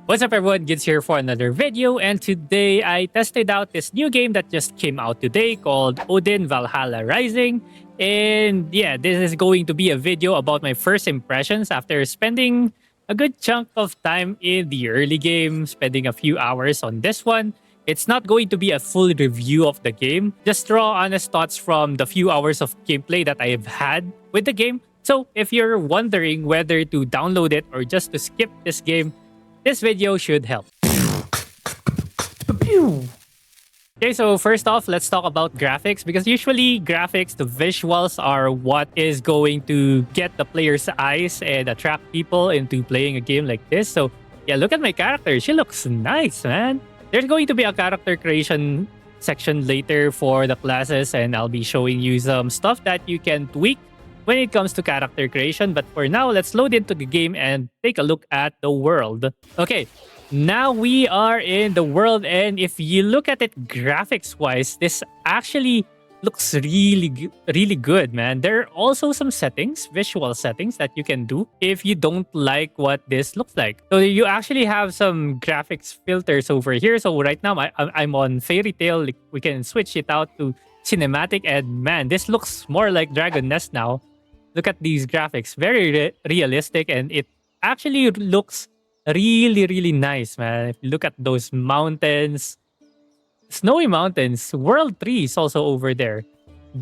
What's up everyone, Gids here for another video, and today I tested out this new game that just came out today called Odin Valhalla Rising. And yeah, this is going to be a video about my first impressions after spending a good chunk of time in the early game, spending a few hours on this one. It's not going to be a full review of the game, just raw honest thoughts from the few hours of gameplay that I have had with the game. So if you're wondering whether to download it or just to skip this game, this video should help. Okay, so first off, let's talk about graphics, because usually graphics, the visuals are what is going to get the player's eyes and attract people into playing a game like this. So yeah, look at my character. She looks nice, man. There's going to be a character creation section later for the classes, and I'll be showing you some stuff that you can tweak when it comes to character creation. But for now, let's load into the game and take a look at the world. Okay, now we are in the world, and if you look at it graphics wise, this actually looks really good, man. There are also some settings, visual settings, that you can do if you don't like what this looks like. So you actually have some graphics filters over here. So right now I'm on Fairy Tale. We can switch it out to cinematic, and man, this looks more like Dragon Nest now. Look at these graphics, very realistic, and it actually looks really nice, man. If you look at those mountains, snowy mountains, World Tree is also over there,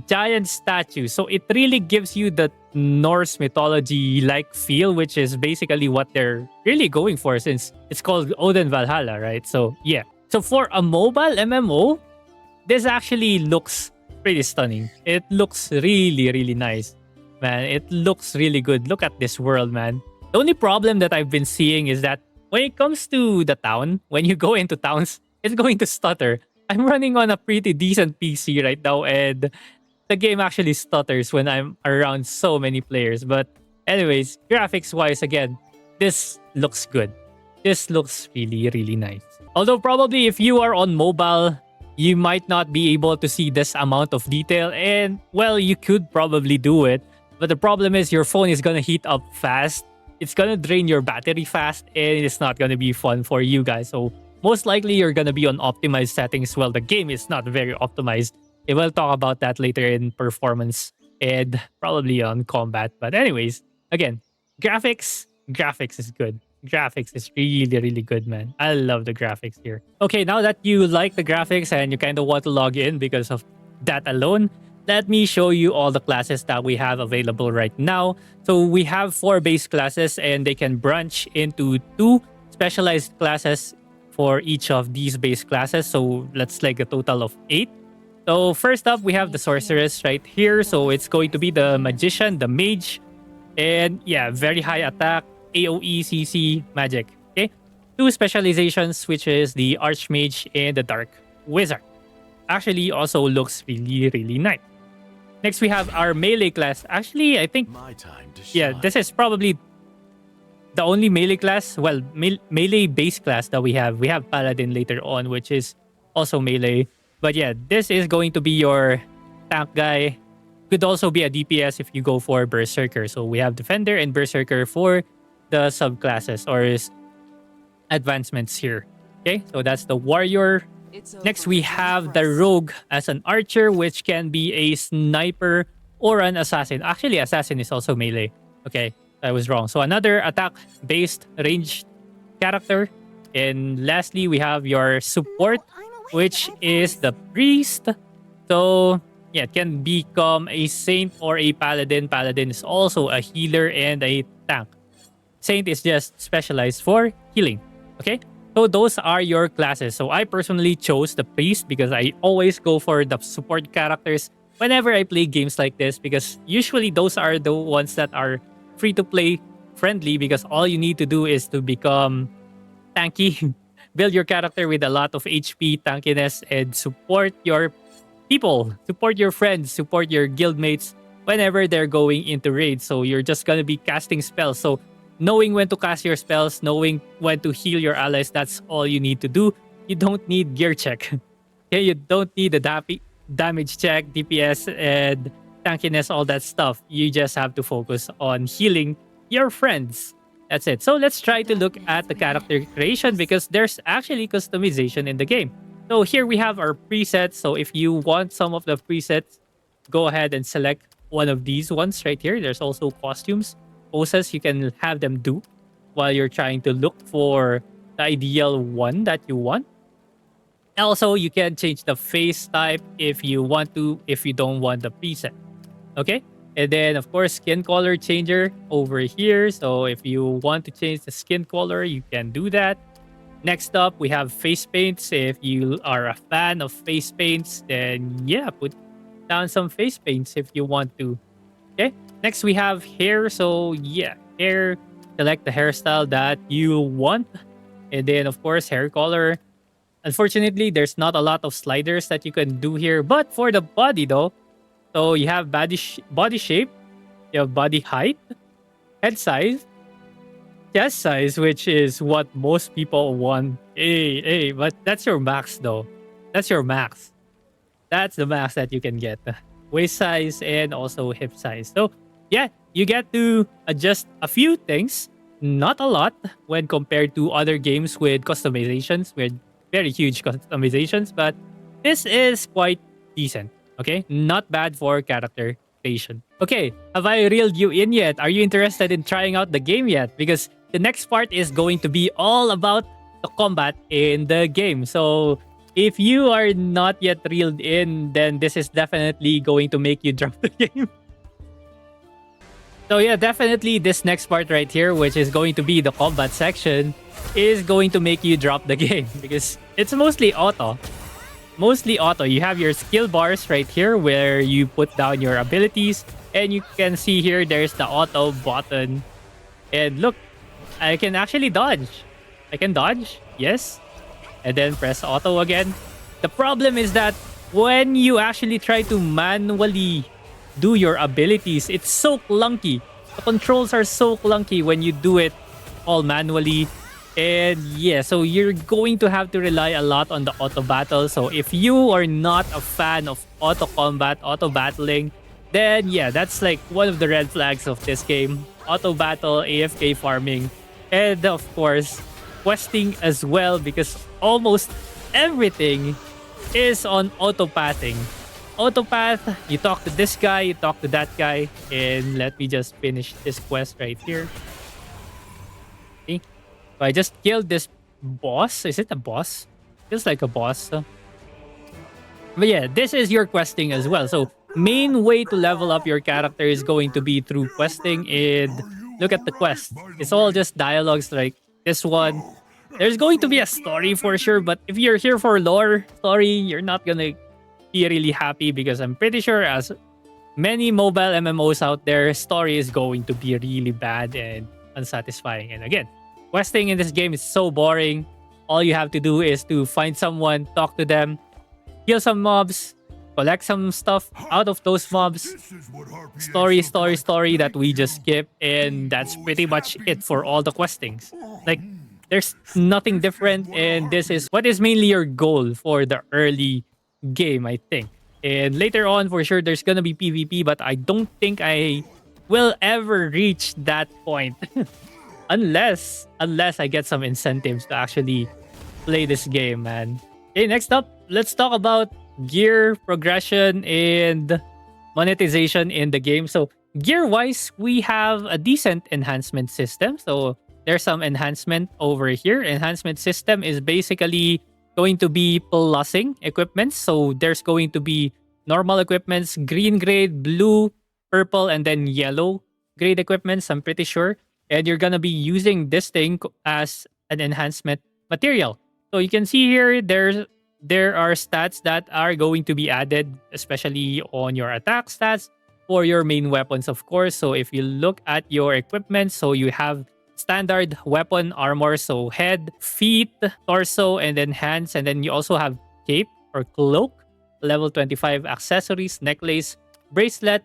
giant statues. So it really gives you the Norse mythology-like feel, which is basically what they're really going for since it's called Odin Valhalla, right? So yeah. So for a mobile MMO, this actually looks pretty stunning. It looks really nice. Man, it looks really good. Look at this world, man. The only problem that I've been seeing is that when it comes to the town, when you go into towns, it's going to stutter. I'm running on a pretty decent PC right now, and the game actually stutters when I'm around so many players. But anyways, graphics-wise, again, this looks good. This looks really nice. Although probably if you are on mobile, you might not be able to see this amount of detail, and well, you could probably do it. But the problem is your phone is going to heat up fast. It's going to drain your battery fast, and it's not going to be fun for you guys. So most likely you're going to be on optimized settings. Well, the game is not very optimized. And we'll talk about that later in performance and probably on combat. But anyways, again, graphics is good. Graphics is really good, man. I love the graphics here. Okay, now that you like the graphics and you kind of want to log in because of that alone, let me show you all the classes that we have available right now. So we have 4 base classes, and they can branch into 2 specialized classes for each of these base classes. So that's like a total of 8. So first up, we have the sorceress right here. So it's going to be the magician, the mage, and yeah, very high attack, AoE, CC, magic. Okay, 2 specializations, which is the archmage and the dark wizard. Actually also looks really nice. Next, we have our melee class. Actually, I think, yeah, this is probably the only melee class, well, melee base class that we have. We have Paladin later on, which is also melee. But yeah, this is going to be your tank guy. Could also be a DPS if you go for Berserker. So we have Defender and Berserker for the subclasses or advancements here. Okay, so that's the warrior. Next, we have the rogue as an archer, which can be a sniper or an assassin. Actually, assassin is also melee. Okay, I was wrong. So another attack-based ranged character. And lastly, we have your support, which is the priest. So yeah, it can become a saint or a paladin. Paladin is also a healer and a tank. Saint is just specialized for healing. Okay? So those are your classes. So I personally chose the priest because I always go for the support characters whenever I play games like this, because usually those are the ones that are free to play friendly, because all you need to do is to become tanky, build your character with a lot of HP, tankiness, and support your people, support your friends, support your guildmates whenever they're going into raids. So you're just going to be casting spells. So knowing when to cast your spells, knowing when to heal your allies, that's all you need to do. You don't need gear check. Okay, you don't need a damage check, DPS, and tankiness, all that stuff. You just have to focus on healing your friends That's it. So let's try to look at the character creation because there's actually customization in the game. So here we have our presets. So if you want some of the presets, go ahead and select one of these ones right here. There's also costumes, poses you can have them do while you're trying to look for the ideal one that you want. Also, you can change the face type if you want to, if you don't want the preset. Okay. And then, of course, skin color changer over here. So if you want to change the skin color, you can do that. Next up, we have face paints. If you are a fan of face paints, then yeah, put down some face paints if you want to. Okay. Next, we have hair. So yeah, hair. Select the hairstyle that you want. And then, of course, hair color. Unfortunately, there's not a lot of sliders that you can do here. But for the body, though, so you have body shape, you have body height, head size, chest size, which is what most people want. Hey, but that's your max, though. That's your max. That's the max that you can get. Waist size and also hip size. So yeah, you get to adjust a few things, not a lot when compared to other games with customizations, with very huge customizations, but this is quite decent. Okay, not bad for character creation. Okay, have I reeled you in yet? Are you interested in trying out the game yet? Because the next part is going to be all about the combat in the game. So if you are not yet reeled in, then this is definitely going to make you drop the game. So yeah, definitely this next part right here, which is going to be the combat section, is going to make you drop the game because it's mostly auto. Mostly auto. You have your skill bars right here where you put down your abilities, and you can see here there's the auto button. And look, I can actually dodge. I can dodge, yes, and then press auto again. The problem is that when you actually try to manually do your abilities, it's so clunky. The controls are so clunky when you do it all manually. And yeah, so you're going to have to rely a lot on the auto battle. So if you are not a fan of auto combat, auto battling, then yeah, that's like one of the red flags of this game. Auto battle, AFK farming, and of course, questing as well, because almost everything is on autopathing. Autopath, you talk to this guy, you talk to that guy, and let me just finish this quest right here. See? So I just killed this boss. Is it a boss? Feels like a boss. But yeah, this is your questing as well. So main way to level up your character is going to be through questing. And look at the quest. It's all just dialogues like this one. There's going to be a story for sure, but if you're here for lore story, you're not gonna be really happy because I'm pretty sure as many mobile MMOs out there, story is going to be really bad and unsatisfying. And again, questing in this game is so boring. All you have to do is to find someone, talk to them, kill some mobs, collect some stuff out of those mobs. Story that we just skip, and that's pretty much it for all the questings. Like, there's nothing different, and this is what is mainly your goal for the early game, I think. And later on, for sure, there's gonna be PvP, but I don't think I will ever reach that point. unless I get some incentives to actually play this game, man. Okay, next up, let's talk about gear progression and monetization in the game. So gear-wise, we have a decent enhancement system. So there's some enhancement over here. Enhancement system is basically going to be plussing equipments. So there's going to be normal equipments, green grade, blue, purple, and then yellow grade equipments, I'm pretty sure. And you're going to be using this thing as an enhancement material. So you can see here, there are stats that are going to be added, especially on your attack stats for your main weapons, of course. So if you look at your equipment, so you have standard weapon armor, so head, feet, torso, and then hands. And then you also have cape or cloak, level 25 accessories, necklace, bracelet,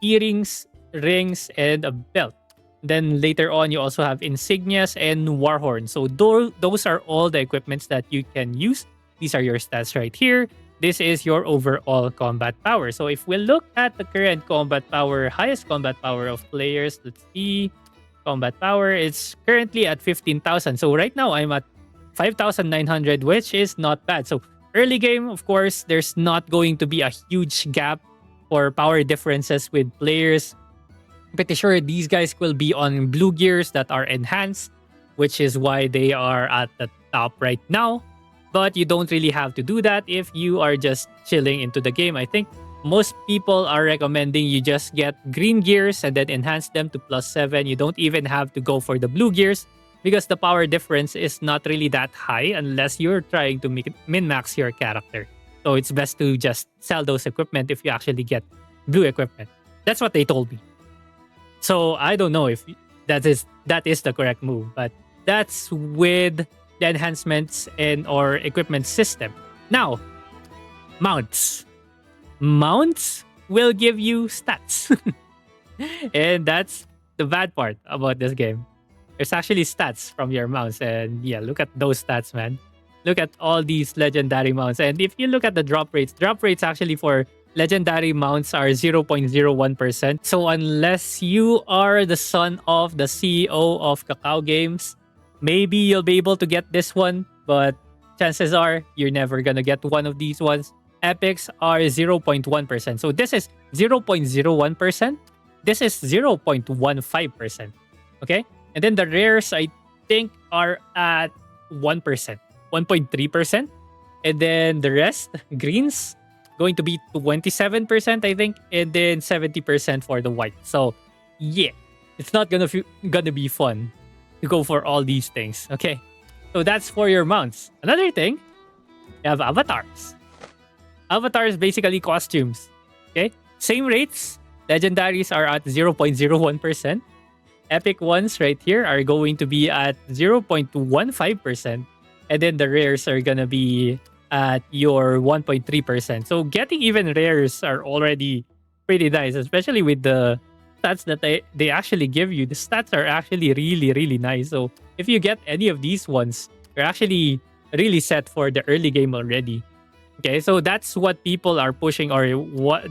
earrings, rings, and a belt. Then later on, you also have insignias and warhorn. So those are all the equipments that you can use. These are your stats right here. This is your overall combat power. So if we look at the current combat power, highest combat power of players, let's see. combat power. It's currently at 15,000. So right now I'm at 5,900, which is not bad. So early game, of course, there's not going to be a huge gap for power differences with players. Pretty sure these guys will be on blue gears that are enhanced, which is why they are at the top right now. But you don't really have to do that if you are just chilling into the game. I think most people are recommending you just get green gears and then enhance them to +7. You don't even have to go for the blue gears because the power difference is not really that high unless you're trying to min-max your character. So it's best to just sell those equipment if you actually get blue equipment. That's what they told me. So I don't know if that is the correct move, but that's with the enhancements and or equipment system. Now, mounts. Mounts will give you stats. And that's the bad part about this game. There's actually stats from your mounts. And yeah, look at those stats, man. Look at all these legendary mounts. And if you look at the drop rates actually for legendary mounts are 0.01%. So unless you are the son of the CEO of Kakao Games, maybe you'll be able to get this one. But chances are you're never going to get one of these ones. Epics are 0.1%. So this is 0.01%. This is 0.15%. Okay? And then the rares, I think, are at 1%, 1.3%. And then the rest, greens, going to be 27%, I think. And then 70% for the white. So, yeah. It's not gonna be fun to go for all these things. Okay? So that's for your mounts. Another thing, you have avatars. Avatars basically costumes. Okay? Same rates. Legendaries are at 0.01%. Epic ones right here are going to be at 0.15%. And then the rares are gonna be at your 1.3%. So getting even rares are already pretty nice, especially with the stats that they actually give you. The stats are actually really, really nice. So if you get any of these ones, you're actually really set for the early game already. Okay, so that's what people are pushing, or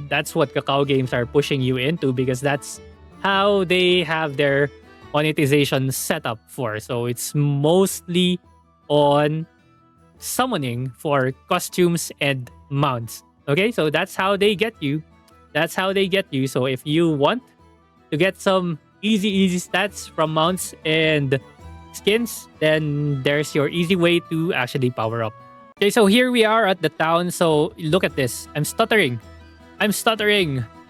that's what Kakao Games are pushing you into, because that's how they have their monetization set up for. So it's mostly on summoning for costumes and mounts. Okay, so that's how they get you. That's how they get you. So if you want to get some easy stats from mounts and skins, then there's your easy way to actually power up. Okay, so here we are at the town. So look at this. I'm stuttering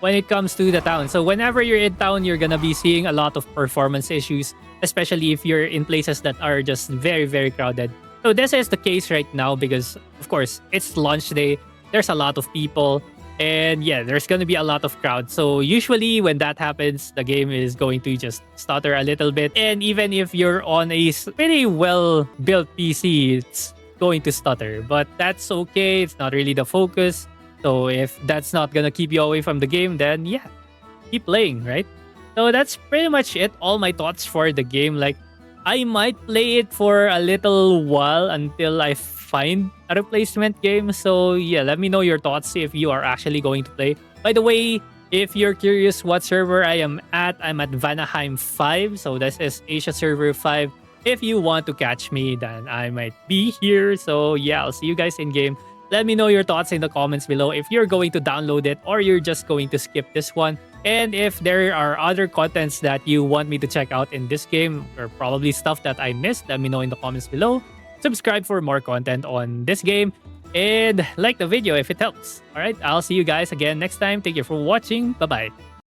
when it comes to the town. So whenever you're in town, you're gonna be seeing a lot of performance issues, especially if you're in places that are just very, very crowded. So this is the case right now because, of course, it's launch day. There's a lot of people. And yeah, there's gonna be a lot of crowd. So usually when that happens, the game is going to just stutter a little bit. And even if you're on a pretty well-built PC, it's going to stutter. But that's okay. It's not really the focus. So if that's not gonna keep you away from the game, then yeah, keep playing, right? So that's pretty much it. All my thoughts for the game. Like, I might play it for a little while until I find a replacement game. So yeah, let me know your thoughts if you are actually going to play. By the way, if you're curious what server I am at, I'm at Vanaheim 5. So this is Asia server 5. If you want to catch me, then I might be here. So yeah, I'll see you guys in game. Let me know your thoughts in the comments below if you're going to download it or you're just going to skip this one. And if there are other contents that you want me to check out in this game, or probably stuff that I missed, let me know in the comments below. Subscribe for more content on this game and like the video if it helps. Alright, I'll see you guys again next time. Thank you for watching. Bye-bye.